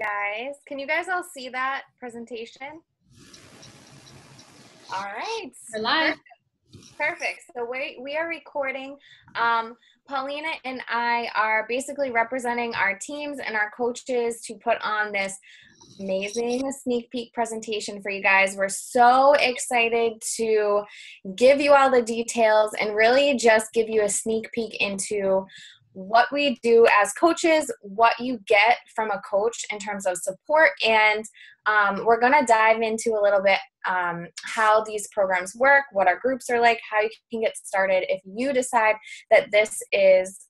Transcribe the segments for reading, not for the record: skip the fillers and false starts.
guys. Can you guys all see that presentation? All right. We're live. Perfect. So we are recording. Paulina and I are basically representing our teams and our coaches to put on this amazing sneak peek presentation for you guys. We're so excited to give you all the details and really just give you a sneak peek into what we do as coaches, what you get from a coach in terms of support, and we're going to dive into a little bit how these programs work, what our groups are like, how you can get started if you decide that this is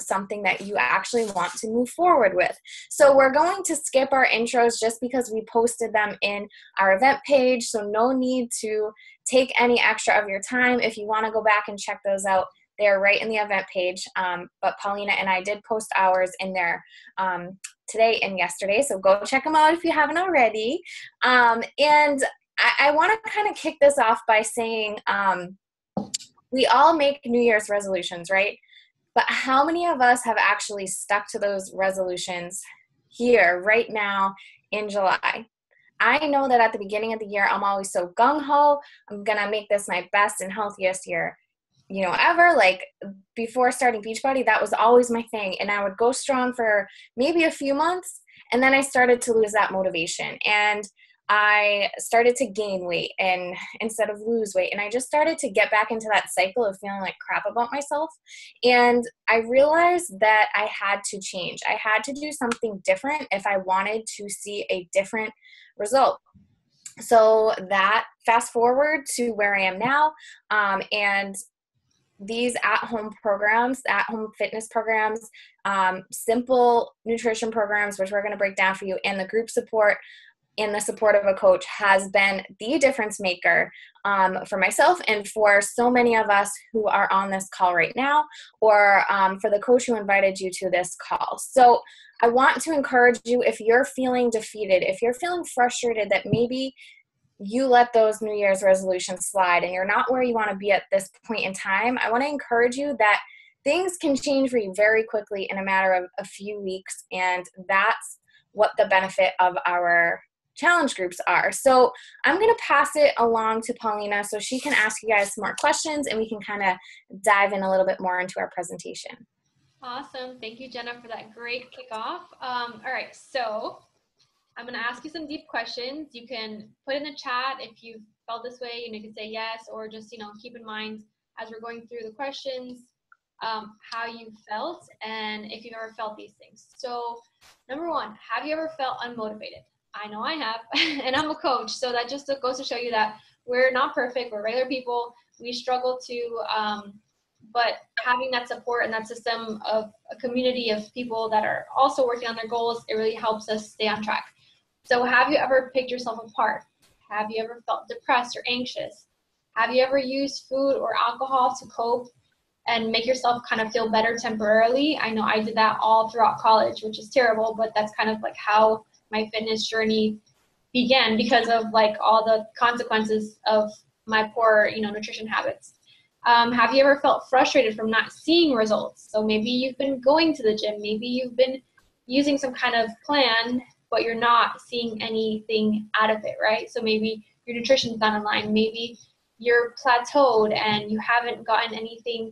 something that you actually want to move forward with. So we're going to skip our intros just because we posted them in our event page, so no need to take any extra of your time. If you want to go back and check those out, they're right in the event page, but Paulina and I did post ours in there today and yesterday, so go check them out if you haven't already. And I want to kind of kick this off by saying we all make New Year's resolutions, right? But how many of us have actually stuck to those resolutions here right now in July? I know that at the beginning of the year, I'm always so gung-ho. I'm going to make this my best and healthiest year ever. Like before starting Beachbody, that was always my thing. And I would go strong for maybe a few months. And then I started to lose that motivation. And I started to gain weight and instead of lose weight. And I just started to get back into that cycle of feeling like crap about myself. And I realized that I had to change. I had to do something different if I wanted to see a different result. So that fast forward to where I am now, and these at-home programs, at-home fitness programs, simple nutrition programs, which we're going to break down for you, and the group support and the support of a coach has been the difference maker for myself and for so many of us who are on this call right now, or for the coach who invited you to this call. So I want to encourage you, if you're feeling defeated, if you're feeling frustrated that maybe you let those New Year's resolutions slide and you're not where you want to be at this point in time, I want to encourage you that things can change for you very quickly in a matter of a few weeks, and that's what the benefit of our challenge groups are. So I'm going to pass it along to Paulina so she can ask you guys some more questions and we can kind of dive in a little bit more into our presentation. Awesome. Thank you, Jenna, for that great kickoff. All right, so I'm going to ask you some deep questions. You can put in the chat if you felt this way, you can say yes, or just, keep in mind as we're going through the questions, how you felt and if you've ever felt these things. So number one, have you ever felt unmotivated? I know I have, and I'm a coach, so that just goes to show you that we're not perfect. We're regular people. We struggle to, but having that support and that system of a community of people that are also working on their goals, it really helps us stay on track. So have you ever picked yourself apart? Have you ever felt depressed or anxious? Have you ever used food or alcohol to cope and make yourself kind of feel better temporarily? I know I did that all throughout college, which is terrible, but that's kind of like how my fitness journey began because of like all the consequences of my poor, nutrition habits. Have you ever felt frustrated from not seeing results? So maybe you've been going to the gym, maybe you've been using some kind of plan, but you're not seeing anything out of it, right? So maybe your nutrition's not in line, maybe you're plateaued and you haven't gotten anything,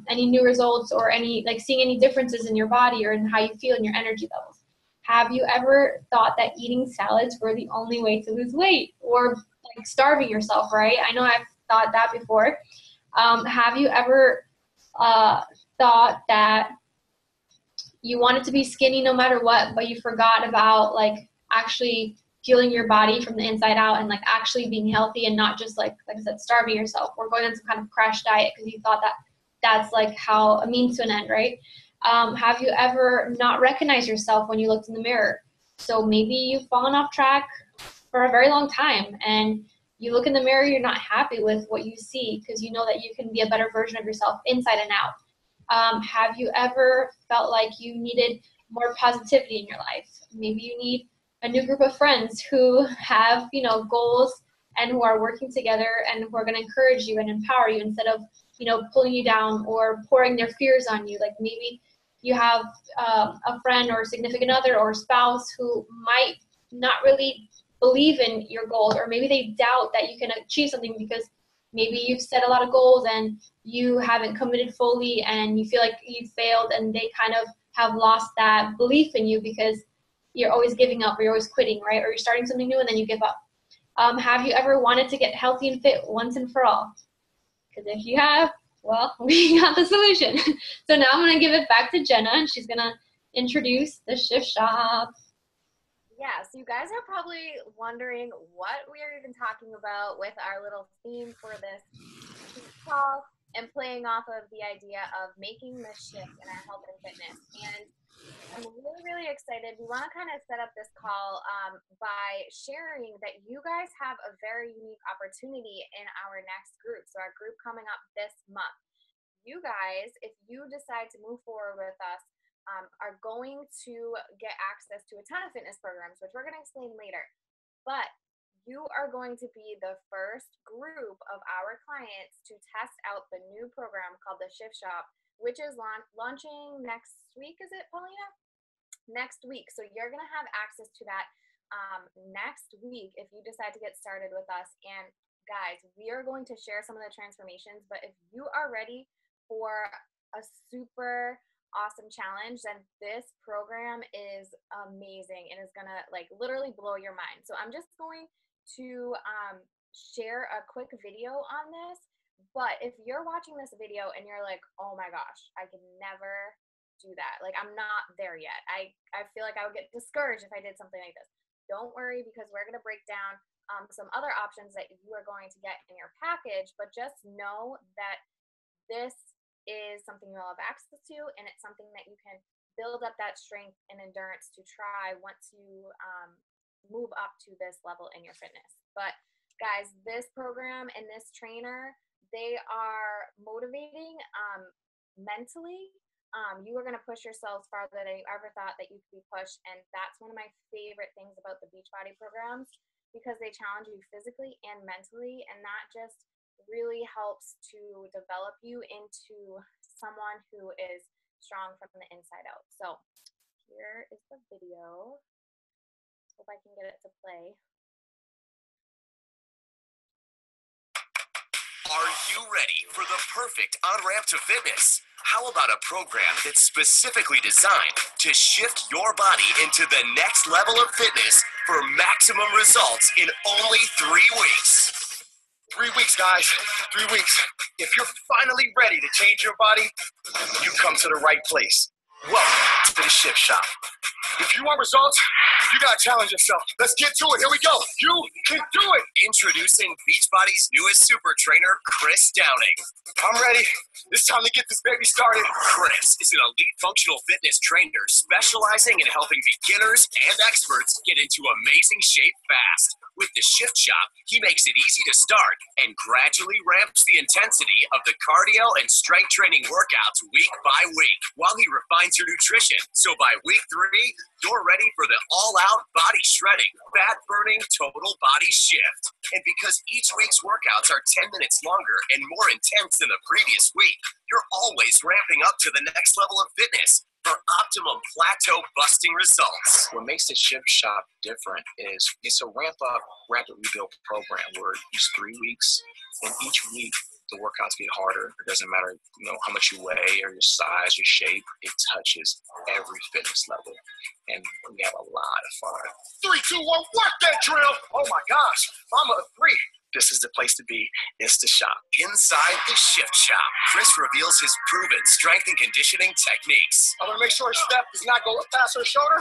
any new results or seeing any differences in your body or in how you feel in your energy levels. Have you ever thought that eating salads were the only way to lose weight or like starving yourself, right? I know I've thought that before. Have you ever thought that you wanted to be skinny no matter what, but you forgot about like actually fueling your body from the inside out and like actually being healthy and not just like I said, starving yourself or going on some kind of crash diet because you thought that that's like how a means to an end, right? Have you ever not recognized yourself when you looked in the mirror? So maybe you've fallen off track for a very long time and you look in the mirror, you're not happy with what you see because you know that you can be a better version of yourself inside and out. Have you ever felt like you needed more positivity in your life? Maybe you need a new group of friends who have, goals and who are working together and who are going to encourage you and empower you instead of, pulling you down or pouring their fears on you. Like maybe you have a friend or significant other or spouse who might not really believe in your goals, or maybe they doubt that you can achieve something because maybe you've set a lot of goals and you haven't committed fully and you feel like you failed, and they kind of have lost that belief in you because you're always giving up, or you're always quitting, right? Or you're starting something new and then you give up. Have you ever wanted to get healthy and fit once and for all? Because if you have, well, we got the solution. So now I'm going to give it back to Jenna, and she's going to introduce the Shift Shop. Yeah, so you guys are probably wondering what we are even talking about with our little theme for this call, and playing off of the idea of making the shift in our health and fitness. And I'm really, really excited. We want to kind of set up this call by sharing that you guys have a very unique opportunity in our next group. So our group coming up this month. You guys, if you decide to move forward with us, are going to get access to a ton of fitness programs, which we're going to explain later. But you are going to be the first group of our clients to test out the new program called the Shift Shop, which is launching next week. Is it, Paulina? Next week. So you're going to have access to that next week if you decide to get started with us. And guys, we are going to share some of the transformations, but if you are ready for a super awesome challenge, then this program is amazing and is going to like literally blow your mind. So I'm just going to share a quick video on this. But if you're watching this video and you're like, oh my gosh, I could never do that. Like, I'm not there yet. I feel like I would get discouraged if I did something like this. Don't worry, because we're going to break down some other options that you are going to get in your package. But just know that this is something you'll have access to, and it's something that you can build up that strength and endurance to try once you move up to this level in your fitness. But guys, this program and this trainer, they are motivating mentally. You are going to push yourselves farther than you ever thought that you could be pushed. And that's one of my favorite things about the Beachbody programs, because they challenge you physically and mentally. And that just really helps to develop you into someone who is strong from the inside out. So here is the video. Hope I can get it to play. Are you ready for the perfect on-ramp to fitness? How about a program that's specifically designed to shift your body into the next level of fitness for maximum results in only 3 weeks? 3 weeks, guys. 3 weeks. If you're finally ready to change your body, you come to the right place. Welcome to the Shift Shop. If you want results, you gotta challenge yourself. Let's get to it. Here we go. You can do it. Introducing Beachbody's newest super trainer, Chris Downing. I'm ready. It's time to get this baby started. Chris is an elite functional fitness trainer specializing in helping beginners and experts get into amazing shape fast. With the Shift Shop, he makes it easy to start and gradually ramps the intensity of the cardio and strength training workouts week by week, while he refines your nutrition. So by week 3, you're ready for the all-out body shredding, fat-burning, total body shift. And because each week's workouts are 10 minutes longer and more intense than the previous week, you're always ramping up to the next level of fitness for optimum plateau busting results. What makes the Shift Shop different is it's a ramp-up, rapid rebuild program where each 3 weeks, and each week the workouts get harder. It doesn't matter, how much you weigh or your size, your shape. It touches every fitness level, and we have a lot of fun. 3, 2, 1, work that drill! Oh my gosh, Mama 3. This is the place to be. It's the shop. Inside the Shift Shop, Chris reveals his proven strength and conditioning techniques. I want to make sure his step does not go up past her shoulder.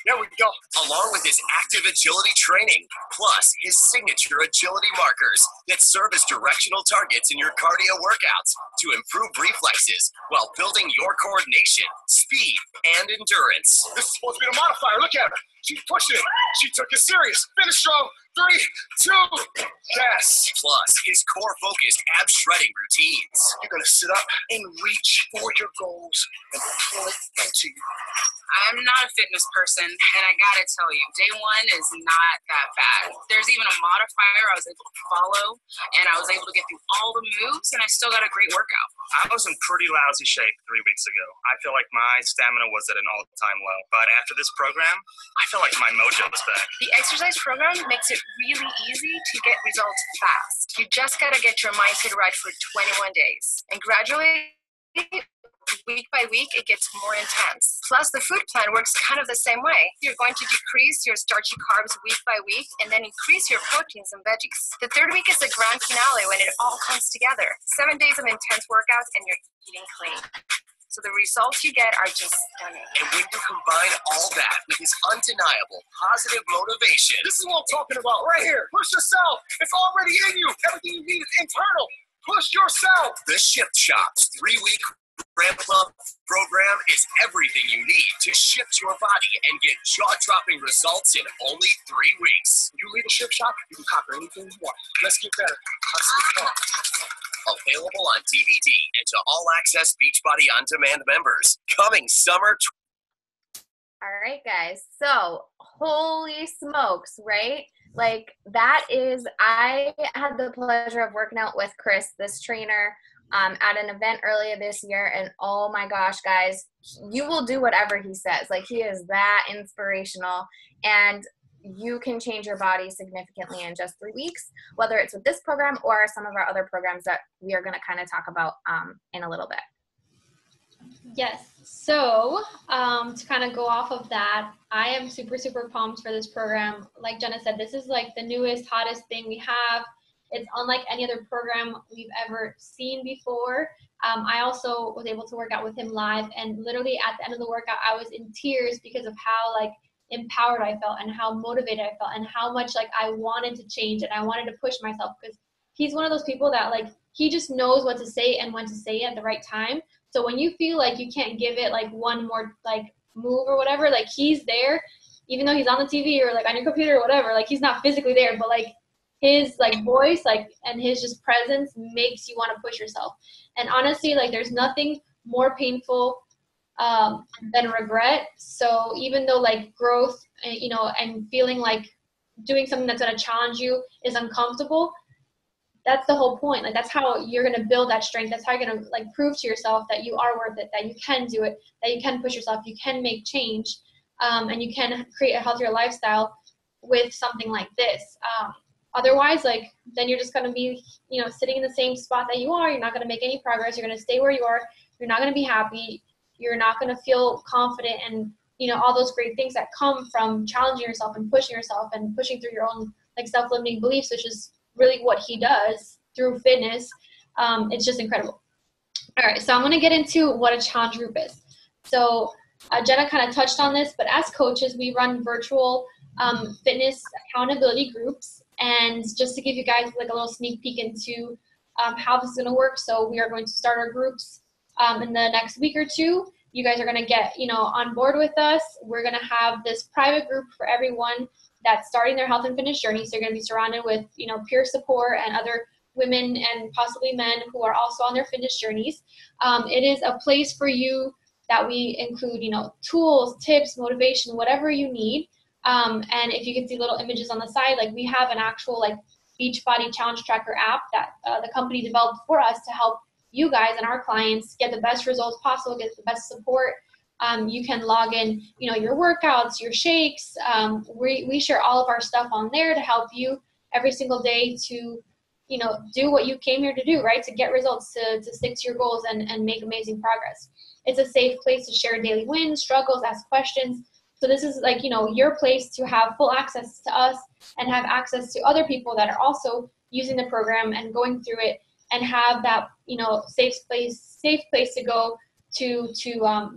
There we go. Along with his active agility training, plus his signature agility markers that serve as directional targets in your cardio workouts to improve reflexes while building your coordination, speed, and endurance. This is supposed to be the modifier. Look at her. She's pushing it. She took it serious. Finish strong. 3, 2. Yes. Plus, his core-focused ab-shredding routines. You're going to sit up and reach for your goals and pull it into you. I'm not a fitness person, and I gotta tell you, day one is not that bad. There's even a modifier I was able to follow, and I was able to get through all the moves, and I still got a great workout. I was in pretty lousy shape 3 weeks ago. I feel like my stamina was at an all-time low. But after this program, I feel like my mojo is back. The exercise program makes it really easy to get results fast. You just gotta get your mindset right for 21 days. And gradually, week by week, it gets more intense. Plus, the food plan works kind of the same way. You're going to decrease your starchy carbs week by week and then increase your proteins and veggies. The third week is the grand finale when it all comes together. 7 days of intense workouts and you're eating clean. So the results you get are just stunning. And when you combine all that with his undeniable positive motivation, This is what I'm talking about right here. Push yourself. It's already in you. Everything you need is internal. Push yourself. the Shift Shop's 3-week ramp-up program is everything you need to shift your body and get jaw-dropping results in only 3 weeks. You leave a Shift Shop, you can conquer anything you want. Let's get better. I'll see you tomorrow. Available on DVD and to All Access Beachbody On Demand members. Coming summer. All right, guys. So, holy smokes, right? Like, that is, I had the pleasure of working out with Chris, this trainer, at an event earlier this year. And oh my gosh, guys, you will do whatever he says. Like, he is that inspirational. And you can change your body significantly in just 3 weeks, whether it's with this program or some of our other programs that we are going to kind of talk about in a little bit. Yes. So to kind of go off of that, I am super, super pumped for this program. Like Jenna said, this is like the newest, hottest thing we have. It's unlike any other program we've ever seen before. I also was able to work out with him live, and literally at the end of the workout, I was in tears because of how like empowered I felt and how motivated I felt and how much like I wanted to change and I wanted to push myself, because he's one of those people that like he just knows what to say and when to say it at the right time. So when you feel like you can't give it like one more like move or whatever, like he's there, even though he's on the TV or like on your computer or whatever, like he's not physically there, but like his like voice like and his just presence makes you want to push yourself. And honestly, like there's nothing more painful than regret. So even though like growth, you know, and feeling like doing something that's going to challenge you is uncomfortable, that's the whole point. Like that's how you're going to build that strength. That's how you're going to like prove to yourself that you are worth it, that you can do it, that you can push yourself, you can make change, and you can create a healthier lifestyle with something like this. Otherwise, like then you're just going to be, you know, sitting in the same spot that you are. You're not going to make any progress. You're going to stay where you are. You're not going to be happy. You're not going to feel confident and, you know, all those great things that come from challenging yourself and pushing through your own like self-limiting beliefs, which is really what he does through fitness. It's just incredible. All right, so I'm going to get into what a challenge group is. So Jenna kind of touched on this, but as coaches, we run virtual fitness accountability groups. And just to give you guys like a little sneak peek into how this is going to work. So we are going to start our groups in the next week or two. You guys are going to get, you know, on board with us. We're going to have this private group for everyone that's starting their health and fitness journey. So you're going to be surrounded with, you know, peer support and other women and possibly men who are also on their fitness journeys. It is a place for you that we include, you know, tools, tips, motivation, whatever you need. And if you can see little images on the side, like we have an actual like Beachbody Challenge Tracker app that the company developed for us to help you guys and our clients get the best results possible, get the best support. You can log in, you know, your workouts, your shakes. We share all of our stuff on there to help you every single day to, you know, do what you came here to do, right? To get results, to stick to your goals and make amazing progress. It's a safe place to share daily wins, struggles, ask questions. So this is like, you know, your place to have full access to us and have access to other people that are also using the program and going through it, and have that, you know, safe place to go to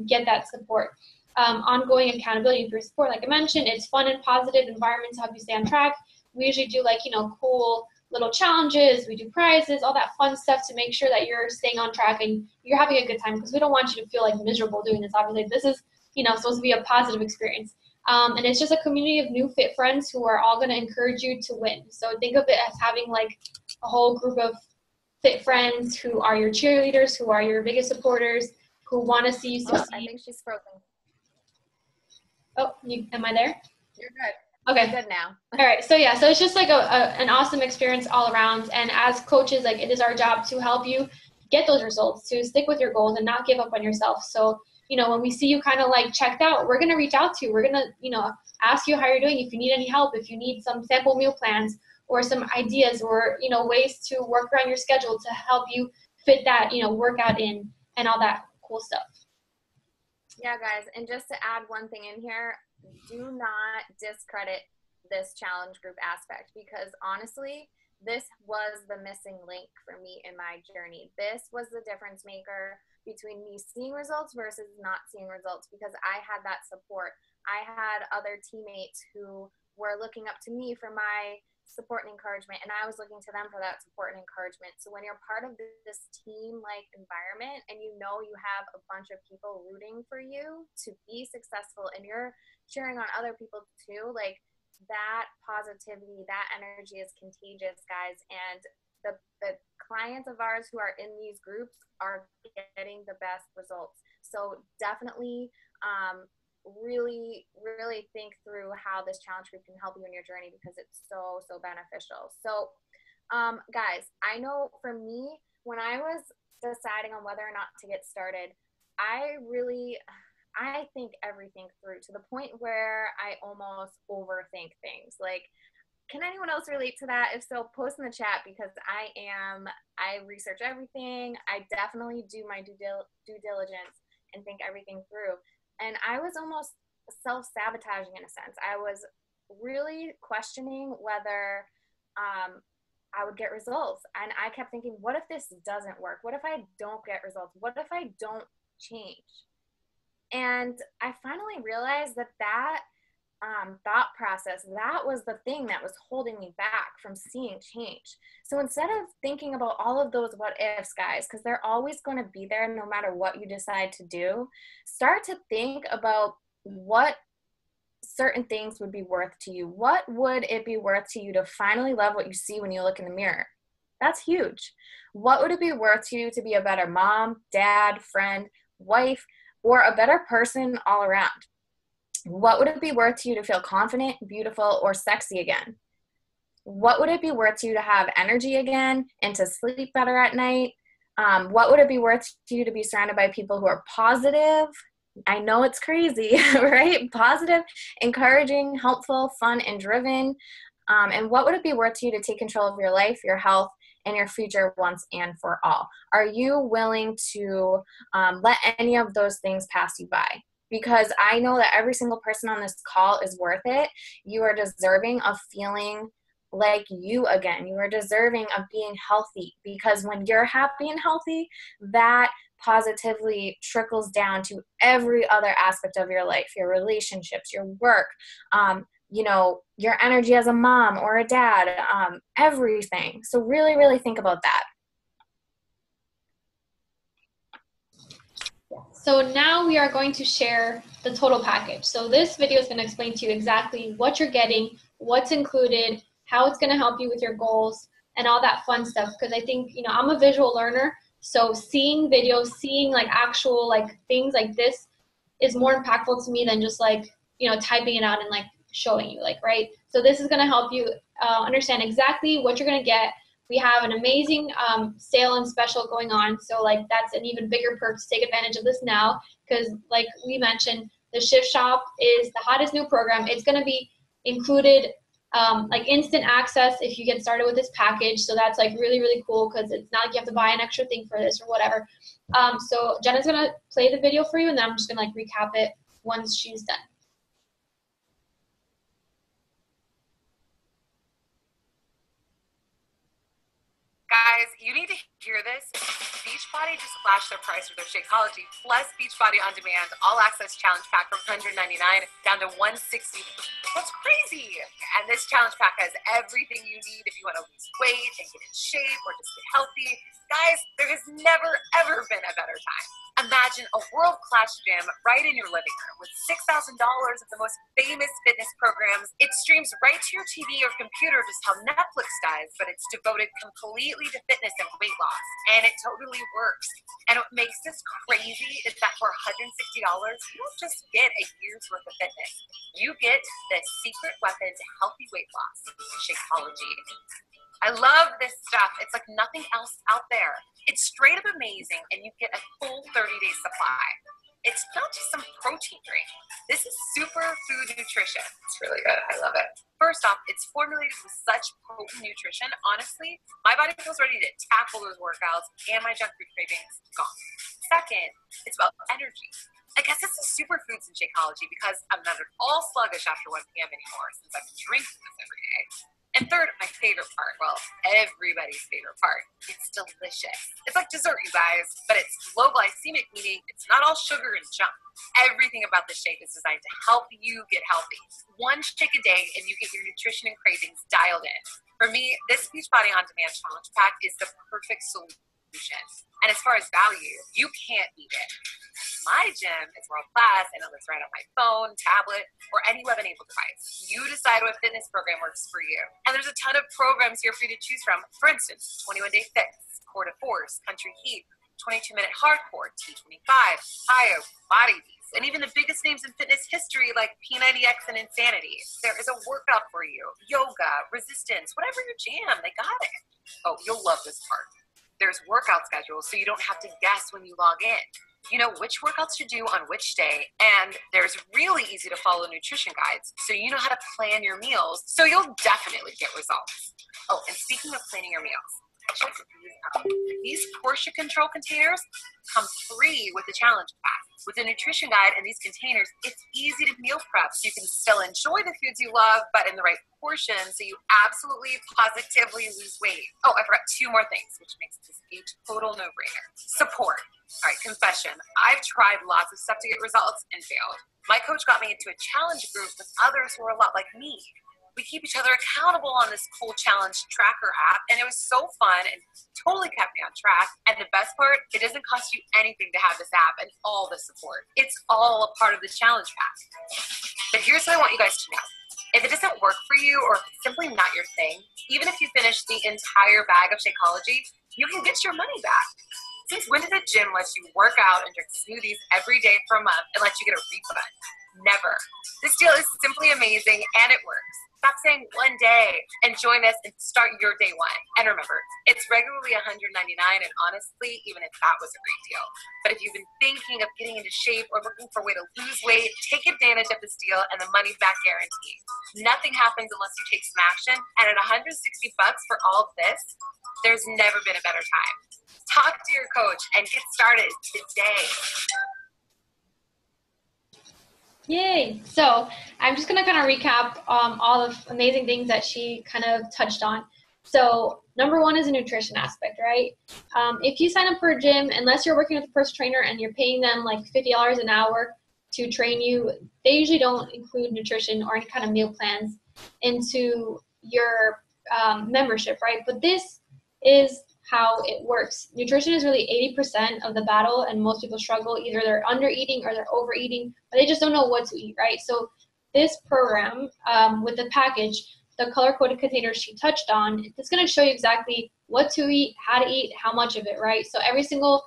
get that support. Ongoing accountability for support, like I mentioned, it's fun and positive environment to help you stay on track. We usually do like, you know, cool little challenges, we do prizes, all that fun stuff to make sure that you're staying on track and you're having a good time, because we don't want you to feel like miserable doing this. Obviously, this is, you know, supposed to be a positive experience. And it's just a community of new fit friends who are all going to encourage you to win. So think of it as having like a whole group of fit friends who are your cheerleaders, who are your biggest supporters, who want to see you succeed. I think she's frozen. Oh, am I there? You're good. Okay. You're good now. All right. So yeah, so it's just like an awesome experience all around. And as coaches, like it is our job to help you get those results, to stick with your goals and not give up on yourself. So, you know, when we see you kind of like checked out, we're going to reach out to you. We're going to, you know, ask you how you're doing. If you need any help, if you need some sample meal plans or some ideas or, you know, ways to work around your schedule to help you fit that, you know, workout in and all that cool stuff. Yeah, guys. And just to add one thing in here, do not discredit this challenge group aspect, because honestly, this was the missing link for me in my journey. This was the difference maker between me seeing results versus not seeing results, because I had that support. I had other teammates who were looking up to me for my support and encouragement, and I was looking to them for that support and encouragement. So when you're part of this team-like environment and you know you have a bunch of people rooting for you to be successful and you're cheering on other people too, like that positivity, that energy is contagious, guys. And the clients of ours who are in these groups are getting the best results. So definitely really think through how this challenge group can help you in your journey, because it's so beneficial. So guys, I know for me, when I was deciding on whether or not to get started, I think everything through to the point where I almost overthink things. Like, can anyone else relate to that? If so, post in the chat, because I research everything. I definitely do my due diligence and think everything through. And I was almost self-sabotaging in a sense. I was really questioning whether I would get results. And I kept thinking, what if this doesn't work? What if I don't get results? What if I don't change? And I finally realized that thought process, that was the thing that was holding me back from seeing change. So instead of thinking about all of those what ifs, guys, because they're always going to be there no matter what you decide to do, start to think about what certain things would be worth to you. What would it be worth to you to finally love what you see when you look in the mirror? That's huge. What would it be worth to you to be a better mom, dad, friend, wife, or a better person all around? What would it be worth to you to feel confident, beautiful, or sexy again? What would it be worth to you to have energy again and to sleep better at night? What would it be worth to you to be surrounded by people who are positive? I know it's crazy, right? Positive, encouraging, helpful, fun, and driven. And what would it be worth to you to take control of your life, your health, and your future once and for all? Are you willing to let any of those things pass you by? Because I know that every single person on this call is worth it. You are deserving of feeling like you again. You are deserving of being healthy, because when you're happy and healthy, that positively trickles down to every other aspect of your life, your relationships, your work, you know, your energy as a mom or a dad, everything. So really think about that. So now we are going to share the total package. So this video is going to explain to you exactly what you're getting, what's included, how it's going to help you with your goals, and all that fun stuff. Because I think, you know, I'm a visual learner, so seeing videos, seeing like actual like things like this is more impactful to me than just like, you know, typing it out and like showing you, like, right? So this is going to help you understand exactly what you're going to get. We have an amazing sale and special going on. So like that's an even bigger perk to take advantage of this now, because like we mentioned, the Shift Shop is the hottest new program. It's going to be included like instant access if you get started with this package. So that's like really cool, because it's not like you have to buy an extra thing for this or whatever. So Jenna's going to play the video for you, and then I'm just going to like recap it once she's done. Guys, you need to Hear this? Beachbody just flashed their price with their Shakeology plus Beachbody On Demand All Access Challenge Pack from $199 down to $160. That's crazy! And this challenge pack has everything you need if you want to lose weight and get in shape or just get healthy. Guys, there has never, ever been a better time. Imagine a world-class gym right in your living room with $6,000 of the most famous fitness programs. It streams right to your TV or computer just how Netflix does, but it's devoted completely to fitness and weight loss. And it totally works. And what makes this crazy is that for $160, you don't just get a year's worth of fitness. You get the secret weapon to healthy weight loss, Shakeology. I love this stuff. It's like nothing else out there. It's straight up amazing, and you get a full 30-day supply. It's not just some protein drink. This is super food nutrition. It's really good. I love it. First off, it's formulated with such potent nutrition. Honestly, my body feels ready to tackle those workouts and my junk food cravings gone. Second, it's about energy. I guess it's the superfoods in Shakeology because I'm not at all sluggish after 1 p.m. anymore since I've been drinking this every day. And third, my favorite part, well, everybody's favorite part, it's delicious. It's like dessert, you guys, but it's low glycemic, meaning it's not all sugar and junk. Everything about this shake is designed to help you get healthy. One shake a day and you get your nutrition and cravings dialed in. For me, this Beachbody On Demand Challenge Pack is the perfect solution. And as far as value, you can't beat it. My gym is world class and it lives right on my phone, tablet, or any web-enabled device. You decide what fitness program works for you. And there's a ton of programs here for you to choose from. For instance, 21-Day Fix, Core to Force, Country Heat, 22-Minute Hardcore, T25, Bio, Body Beast, and even the biggest names in fitness history like P90X and Insanity. There is a workout for you. Yoga, resistance, whatever your jam, they got it. Oh, you'll love this part. There's workout schedules so you don't have to guess when you log in. You know which workouts to do on which day, and there's really easy to follow nutrition guides so you know how to plan your meals so you'll definitely get results. Oh, and speaking of planning your meals, check these out. These portion control containers come free with the challenge pack. With the nutrition guide and these containers, it's easy to meal prep so you can still enjoy the foods you love, but in the right portion so you absolutely, positively lose weight. Oh, I forgot 2 more things, which makes this a total no-brainer. Support. All right, confession. I've tried lots of stuff to get results and failed. My coach got me into a challenge group with others who are a lot like me. We keep each other accountable on this cool challenge tracker app, and it was so fun and totally kept me on track. And the best part, it doesn't cost you anything to have this app and all the support. It's all a part of the challenge pack. But here's what I want you guys to know. If it doesn't work for you or simply not your thing, even if you finish the entire bag of Shakeology, you can get your money back. Since when did a gym let you work out and drink smoothies every day for a month and let you get a refund? Never. This deal is simply amazing and it works. Stop saying one day and join us and start your day one. And remember, it's regularly $199, and honestly, even if that was a great deal. But if you've been thinking of getting into shape or looking for a way to lose weight, take advantage of this deal and the money back guarantee. Nothing happens unless you take some action, and at $160 for all of this, there's never been a better time. Talk to your coach and get started today. Yay! So I'm just gonna kind of recap all the amazing things that she kind of touched on. So number 1 is a nutrition aspect, right? If you sign up for a gym, unless you're working with a personal trainer and you're paying them like $50 an hour to train you, they usually don't include nutrition or any kind of meal plans into your membership, right? But this is how it works. Nutrition is really 80% of the battle, and most people struggle. Either they're under eating or they're overeating, but they just don't know what to eat, right? So this program with the package, the color-coded containers she touched on, it's going to show you exactly what to eat, how to eat, how much of it, right? So every single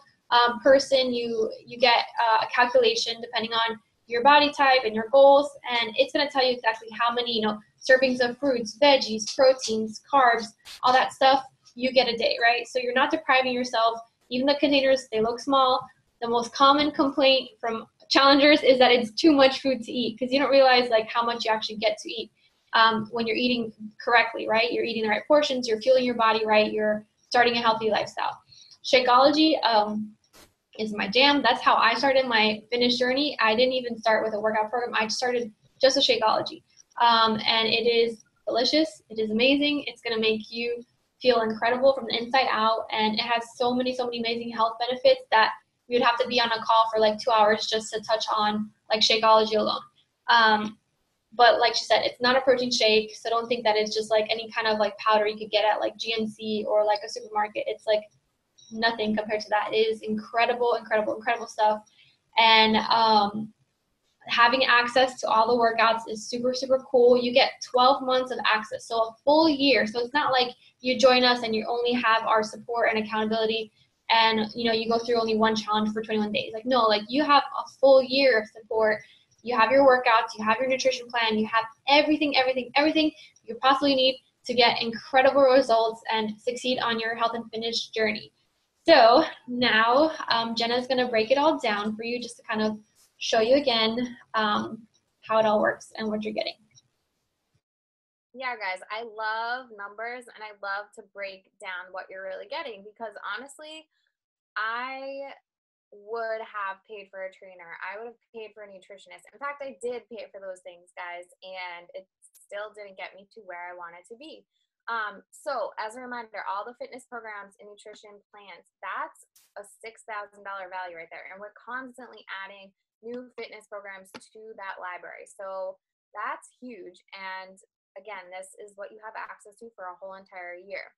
person, you get a calculation depending on your body type and your goals, and it's going to tell you exactly how many, servings of fruits, veggies, proteins, carbs, all that stuff you get a day, right? So you're not depriving yourself. Even the containers, they look small. The most common complaint from challengers is that it's too much food to eat because you don't realize like how much you actually get to eat when you're eating correctly, right? You're eating the right portions, you're fueling your body right, you're starting a healthy lifestyle. Shakeology is my jam. That's how I started my fitness journey. I didn't even start with a workout program. I started just with Shakeology. And it is delicious. It is amazing. It's going to make you feel incredible from the inside out, and it has so many amazing health benefits that you'd have to be on a call for like 2 hours just to touch on like Shakeology alone. But like she said, it's not a protein shake, so don't think that it's just like any kind of like powder you could get at like GNC or like a supermarket. It's like nothing compared to that. It is incredible stuff. And having access to all the workouts is super cool. You get 12 months of access, so a full year. So it's not like you join us and you only have our support and accountability and you go through only one challenge for 21 days. Like, no, like you have a full year of support. You have your workouts, you have your nutrition plan, you have everything you possibly need to get incredible results and succeed on your health and fitness journey. So now Jenna's going to break it all down for you just to kind of show you again how it all works and what you're getting. Yeah, guys, I love numbers and I love to break down what you're really getting, because honestly, I would have paid for a trainer. I would have paid for a nutritionist. In fact, I did pay for those things, guys, and it still didn't get me to where I wanted to be. So as a reminder, all the fitness programs and nutrition plans, that's a $6,000 value right there. And we're constantly adding new fitness programs to that library. So that's huge. And again, this is what you have access to for a whole entire year.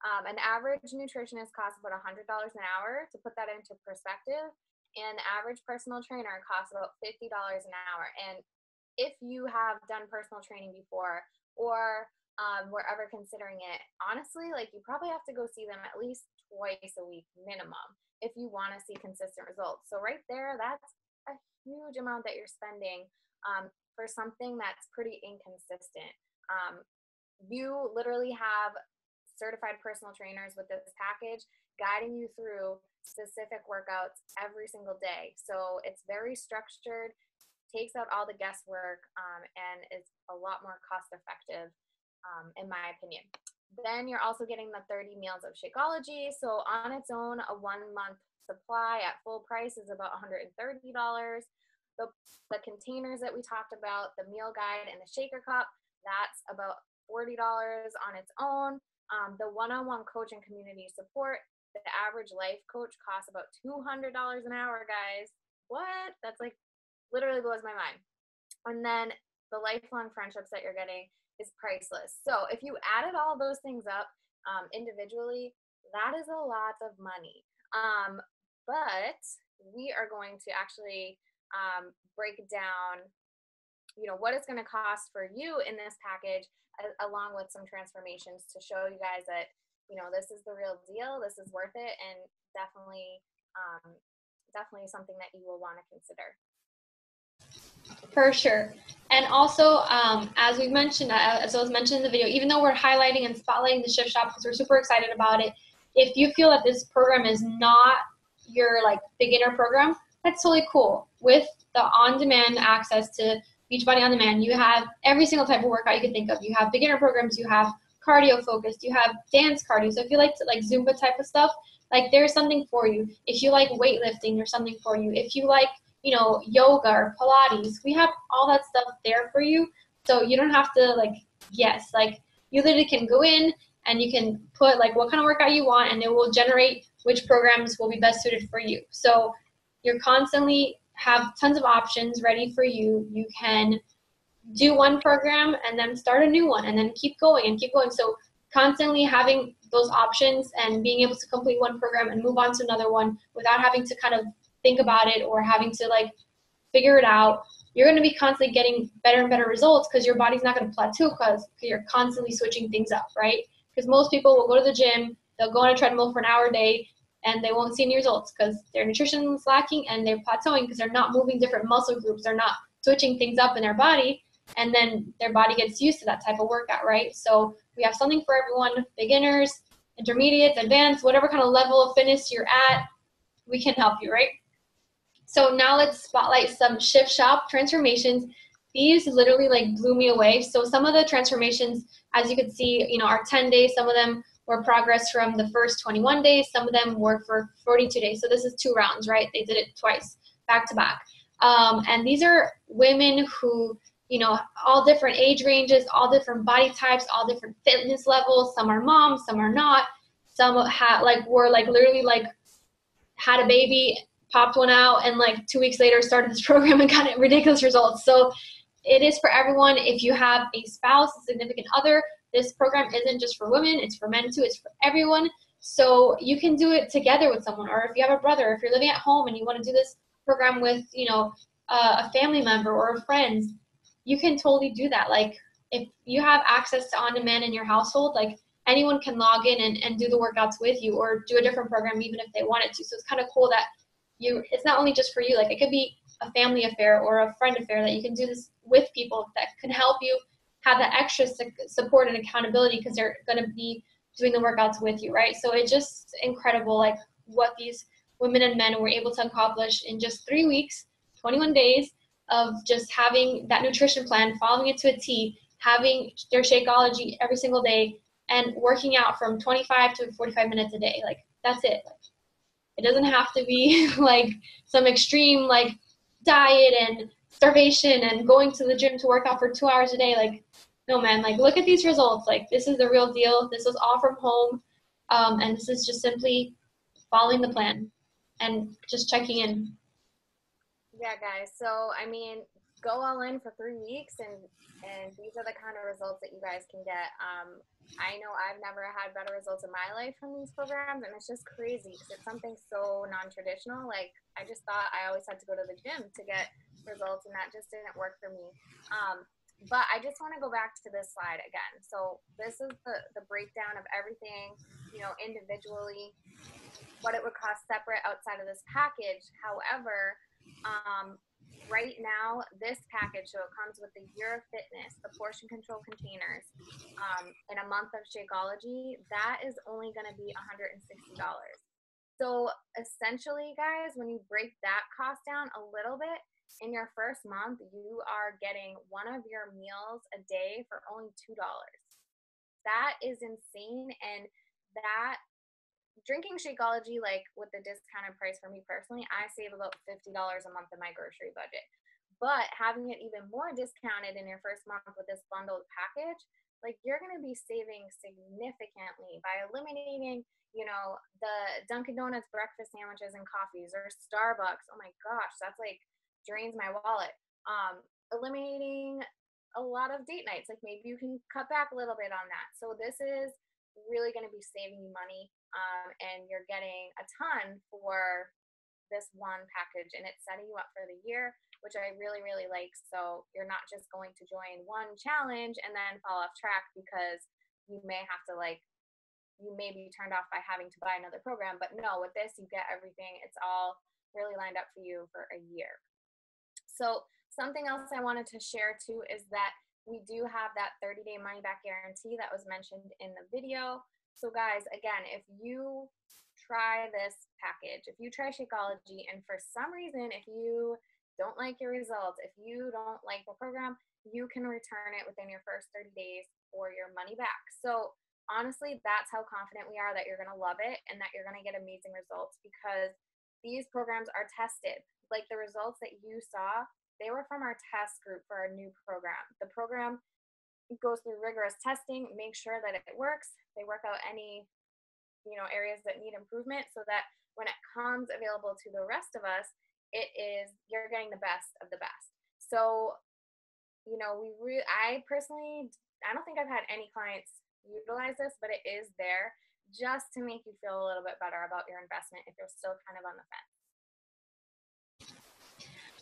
An average nutritionist costs about $100 an hour. To put that into perspective, an average personal trainer costs about $50 an hour. And if you have done personal training before or were ever considering it, honestly, like you probably have to go see them at least twice a week minimum if you want to see consistent results. So right there, that's a huge amount that you're spending for something that's pretty inconsistent. You literally have certified personal trainers with this package guiding you through specific workouts every single day. So it's very structured, takes out all the guesswork, and is a lot more cost effective, in my opinion. Then you're also getting the 30 meals of Shakeology. So on its own, a 1 month supply at full price is about $130. The containers that we talked about, the meal guide and the shaker cup, that's about $40 on its own. The one-on-one coaching community support, the average life coach costs about $200 an hour, guys. What? That's like literally blows my mind. And then the lifelong friendships that you're getting is priceless. So if you added all those things up individually, that is a lot of money. But we are going to actually break down what it's going to cost for you in this package, along with some transformations to show you guys that, this is the real deal, this is worth it, and definitely something that you will want to consider. For sure. And also, as we mentioned, as I was mentioned in the video, even though we're highlighting and spotlighting the Shift Shop because we're super excited about it, if you feel that this program is not your beginner program, that's totally cool. With the on-demand access to Beachbody On Demand, you have every single type of workout you can think of. You have beginner programs, you have cardio focused, you have dance cardio. So if you like Zumba type of stuff, there's something for you. If you like weightlifting, there's something for you. If you like, yoga or Pilates, we have all that stuff there for you. So you don't have to guess. You literally can go in and you can put what kind of workout you want, and it will generate which programs will be best suited for you. So you're constantly have tons of options ready for you. You can do one program and then start a new one and then keep going and keep going. So constantly having those options and being able to complete one program and move on to another one without having to kind of think about it or having to figure it out. You're going to be constantly getting better and better results because your body's not going to plateau because you're constantly switching things up, right? Because most people will go to the gym, they'll go on a treadmill for an hour a day, and they won't see any results because their nutrition is lacking and they're plateauing because they're not moving different muscle groups. They're not switching things up in their body, and then their body gets used to that type of workout, right? So we have something for everyone, beginners, intermediates, advanced, whatever kind of level of fitness you're at, we can help you, right? So now let's spotlight some Shift Shop transformations. These literally blew me away. So some of the transformations, as you can see, are 10 days. Some of them were progress from the first 21 days. Some of them were for 42 days. So this is 2 rounds, right? They did it twice, back to back. And these are women who you know, all different age ranges, all different body types, all different fitness levels. Some are moms, some are not. Some were literally had a baby, popped one out, and 2 weeks later started this program and got ridiculous results. So it is for everyone. If you have a spouse, a significant other, this program isn't just for women, it's for men too, it's for everyone. So you can do it together with someone, or if you have a brother, if you're living at home and you want to do this program with, a family member or a friend, you can totally do that. If you have access to on-demand in your household, anyone can log in and do the workouts with you, or do a different program even if they wanted to. So it's kind of cool that it's not only just for you, it could be a family affair or a friend affair, that you can do this with people that can help you have that extra support and accountability, because they're going to be doing the workouts with you, right? So it's just incredible, what these women and men were able to accomplish in just 3 weeks, 21 days of just having that nutrition plan, following it to a T, having their Shakeology every single day, and working out from 25 to 45 minutes a day. That's it. It doesn't have to be some extreme diet and starvation and going to the gym to work out for 2 hours a day. No, man, look at these results. This is the real deal. This was all from home. And this is just simply following the plan and just checking in. Yeah, guys. So, go all in for 3 weeks, and these are the kind of results that you guys can get. I know I've never had better results in my life from these programs, and it's just crazy because it's something so non-traditional. I just thought I always had to go to the gym to get results, and that just didn't work for me. But I just want to go back to this slide again. So this is the breakdown of everything, individually, what it would cost separate outside of this package. However, right now, this package, so it comes with the year of fitness, the portion control containers, and a month of Shakeology, that is only going to be $160. So essentially, guys, when you break that cost down a little bit, in your first month, you are getting one of your meals a day for only $2. That is insane. And that drinking Shakeology, with the discounted price for me personally, I save about $50 a month in my grocery budget. But having it even more discounted in your first month with this bundled package, you're going to be saving significantly by eliminating, the Dunkin' Donuts breakfast sandwiches and coffees, or Starbucks. Oh my gosh, that's drains my wallet. Eliminating a lot of date nights. Maybe you can cut back a little bit on that. So this is really going to be saving you money, and you're getting a ton for this one package, and it's setting you up for the year, which I really, really like. So you're not just going to join one challenge and then fall off track because you may have to you may be turned off by having to buy another program. But no, with this, you get everything. It's all really lined up for you for a year. So something else I wanted to share too is that we do have that 30-day money-back guarantee that was mentioned in the video. So guys, again, if you try this package, if you try Shakeology, and for some reason, if you don't like your results, if you don't like the program, you can return it within your first 30 days for your money back. So honestly, that's how confident we are that you're going to love it and that you're going to get amazing results, because these programs are tested. The results that you saw, they were from our test group for our new program. The program goes through rigorous testing, make sure that it works. They work out any, areas that need improvement, so that when it comes available to the rest of us, you're getting the best of the best. So, I personally, I don't think I've had any clients utilize this, but it is there just to make you feel a little bit better about your investment if you're still kind of on the fence.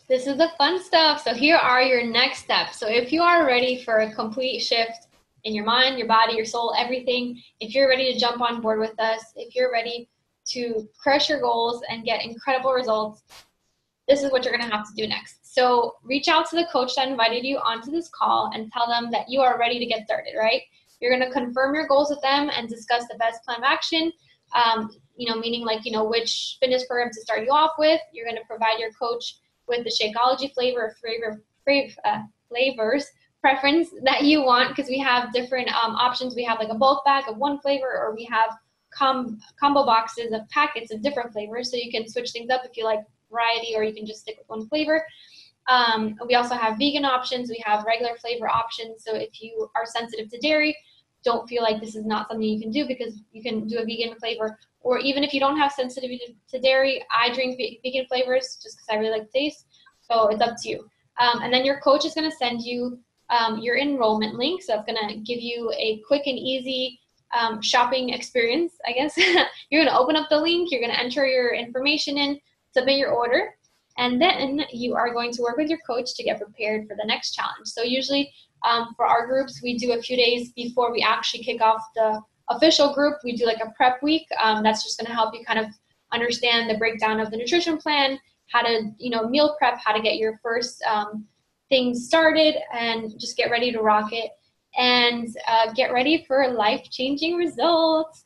This is the fun stuff. So here are your next steps. So if you are ready for a complete shift in your mind, your body, your soul, everything, if you're ready to jump on board with us, if you're ready to crush your goals and get incredible results, this is what you're going to have to do next. So reach out to the coach that invited you onto this call and tell them that you are ready to get started, right? You're going to confirm your goals with them and discuss the best plan of action, meaning which fitness program to start you off with. You're going to provide your coach with the Shakeology flavors preference that you want, because we have different options. We have a bulk bag of one flavor, or we have combo boxes of packets of different flavors, so you can switch things up if you like variety, or you can just stick with one flavor. We also have vegan options. We have regular flavor options. So if you are sensitive to dairy, don't feel like this is not something you can do, because you can do a vegan flavor. Or even if you don't have sensitivity to dairy, I drink vegan flavors just because I really like the taste. So it's up to you. And then your coach is going to send you your enrollment link. So it's going to give you a quick and easy shopping experience, I guess. You're going to open up the link. You're going to enter your information in, submit your order. And then you are going to work with your coach to get prepared for the next challenge. So usually for our groups, we do a few days before we actually kick off the official group. We do like a prep week. That's just going to help you kind of understand the breakdown of the nutrition plan, how to, meal prep, how to get your first things started, and just get ready to rock it and get ready for life-changing results.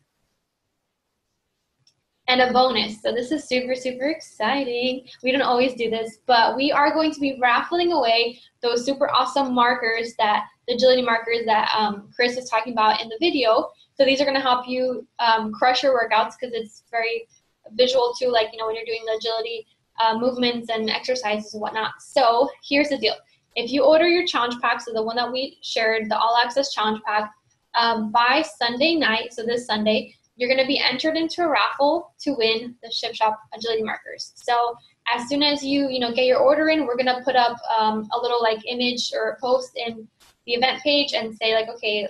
And a bonus. So this is super, super exciting. We don't always do this, but we are going to be raffling away those super awesome markers, the agility markers that Chris was talking about in the video. So these are going to help you crush your workouts, because it's very visual too, like, when you're doing the agility movements and exercises and whatnot. So here's the deal. If you order your challenge pack, so the one that we shared, the All Access Challenge Pack, by Sunday night, so this Sunday, you're going to be entered into a raffle to win the Ship Shop agility markers. So as soon as you get your order in, we're going to put up a little like image or post in the event page and say like, okay,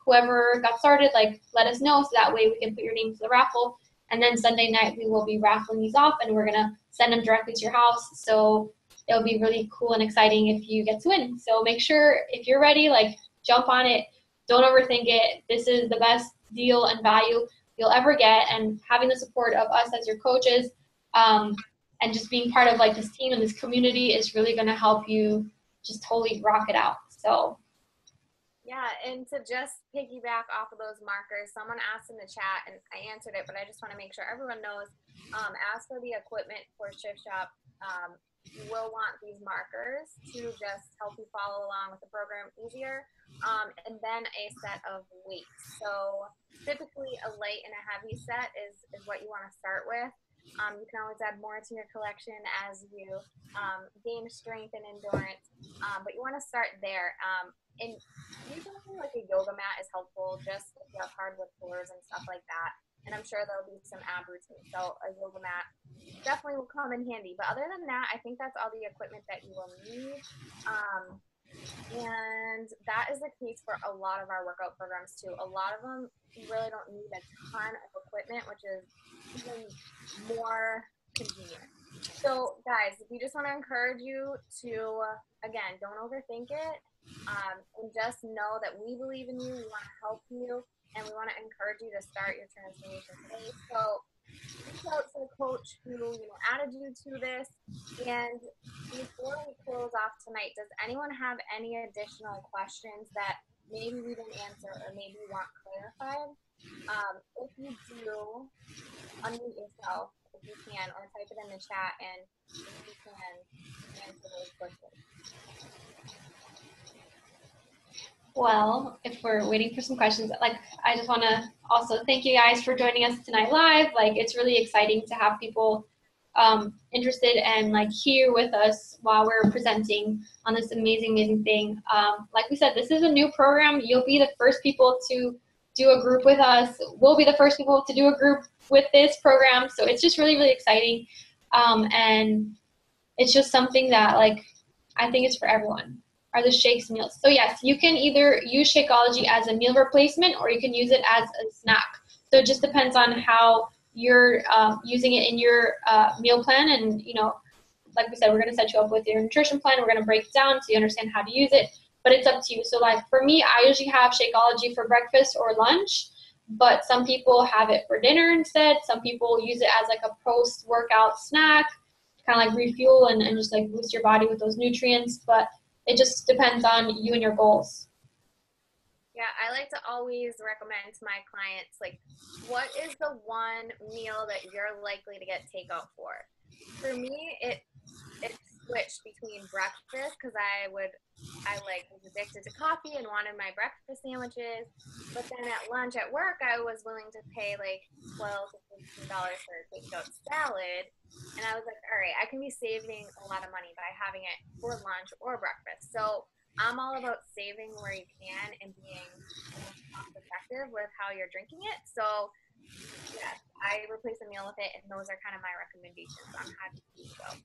whoever got started, like, let us know, so that way we can put your name to the raffle. And then Sunday night we will be raffling these off, and we're going to send them directly to your house. So it'll be really cool and exciting if you get to win. So make sure, if you're ready, like, jump on it. Don't overthink it. This is the best deal and value you'll ever get, and having the support of us as your coaches and just being part of like this team and this community is really going to help you just totally rock it out. So yeah, and to just piggyback off of those markers, someone asked in the chat, and I answered it, but I just want to make sure everyone knows, as for the equipment for Shift Shop, you will want these markers to just help you follow along with the program easier, and then a set of weights. So typically a light and a heavy set is what you want to start with. You can always add more to your collection as you gain strength and endurance, but you want to start there. And usually like a yoga mat is helpful, just if you have hardwood floors and stuff like that. And I'm sure there'll be some ab routines. So a yoga mat definitely will come in handy. But other than that, I think that's all the equipment that you will need. And that is the case for a lot of our workout programs too. A lot of them, you really don't need a ton of equipment, which is even more convenient. So guys, we just want to encourage you to, again, don't overthink it. And just know that we believe in you. We want to help you. And we want to encourage you to start your transformation today. So reach out to the coach who added you to this. And before we close off tonight, does anyone have any additional questions that maybe we didn't answer or maybe you want clarified? If you do, unmute yourself if you can, or type it in the chat, and we can answer those questions. Well, if we're waiting for some questions, like, I just want to also thank you guys for joining us tonight live. Like, it's really exciting to have people interested and like here with us while we're presenting on this amazing thing. Like we said, this is a new program. You'll be the first people to do a group with us. We'll be the first people to do a group with this program. So it's just really exciting. And it's just something that, like, I think it's for everyone. Are the shakes meals. So yes, you can either use Shakeology as a meal replacement, or you can use it as a snack. So it just depends on how you're using it in your meal plan. And like we said, we're going to set you up with your nutrition plan. We're going to break it down so you understand how to use it, but it's up to you. So like for me, I usually have Shakeology for breakfast or lunch, but some people have it for dinner instead. Some people use it as like a post-workout snack, kind of like refuel and just like boost your body with those nutrients. But it just depends on you and your goals. Yeah, I like to always recommend to my clients, like, what is the one meal that you're likely to get takeout for? For me, it's switched between breakfast because I was addicted to coffee and wanted my breakfast sandwiches. But then at lunch at work, I was willing to pay like $12 to $15 for a takeout salad. And I was like, all right, I can be saving a lot of money by having it for lunch or breakfast. So I'm all about saving where you can and being cost effective with how you're drinking it. So yes, I replace a meal with it, and those are kind of my recommendations on how to do so.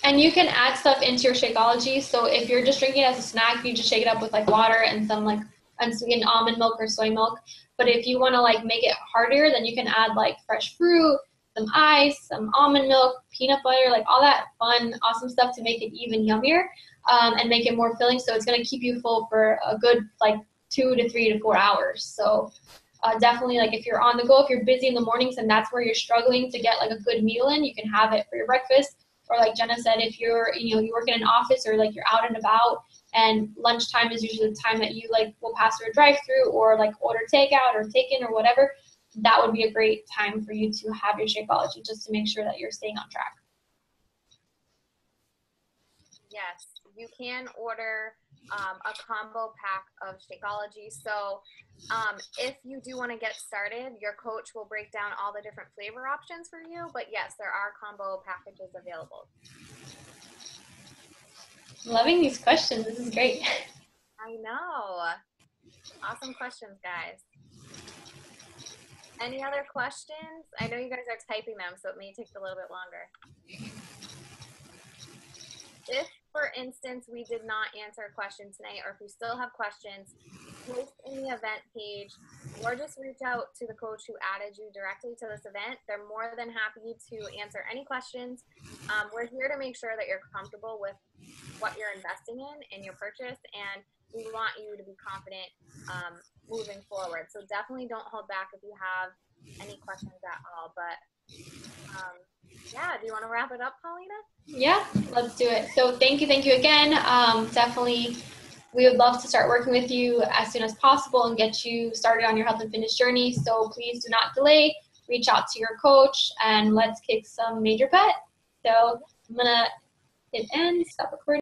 And you can add stuff into your Shakeology. So if you're just drinking it as a snack, you just shake it up with like water and some like unsweetened almond milk or soy milk. But if you want to like make it heartier, then you can add like fresh fruit, some ice, some almond milk, peanut butter, like all that fun, awesome stuff to make it even yummier and make it more filling. So it's going to keep you full for a good like 2 to 3 to 4 hours. So definitely, like if you're on the go, if you're busy in the mornings and that's where you're struggling to get like a good meal in, you can have it for your breakfast. Or like Jenna said, if you're, you work in an office or like you're out and about and lunchtime is usually the time that you like will pass through a drive-through or like order takeout or take in or whatever, that would be a great time for you to have your Shakeology just to make sure that you're staying on track. Yes, you can order a combo pack of Shakeology. So if you do want to get started, your coach will break down all the different flavor options for you. But yes, there are combo packages available. Loving these questions. This is great. I know. Awesome questions, guys. Any other questions? I know you guys are typing them, so it may take a little bit longer. If, for instance, we did not answer a question tonight, or if you still have questions, post in the event page, or just reach out to the coach who added you directly to this event. They're more than happy to answer any questions. We're here to make sure that you're comfortable with what you're investing in your purchase, and we want you to be confident moving forward. So definitely don't hold back if you have any questions at all. But yeah, do you want to wrap it up, Paulina? Yeah, let's do it. So thank you again. Definitely, we would love to start working with you as soon as possible and get you started on your health and fitness journey. So please do not delay. Reach out to your coach and let's kick some major butt. So I'm going to hit end, stop recording.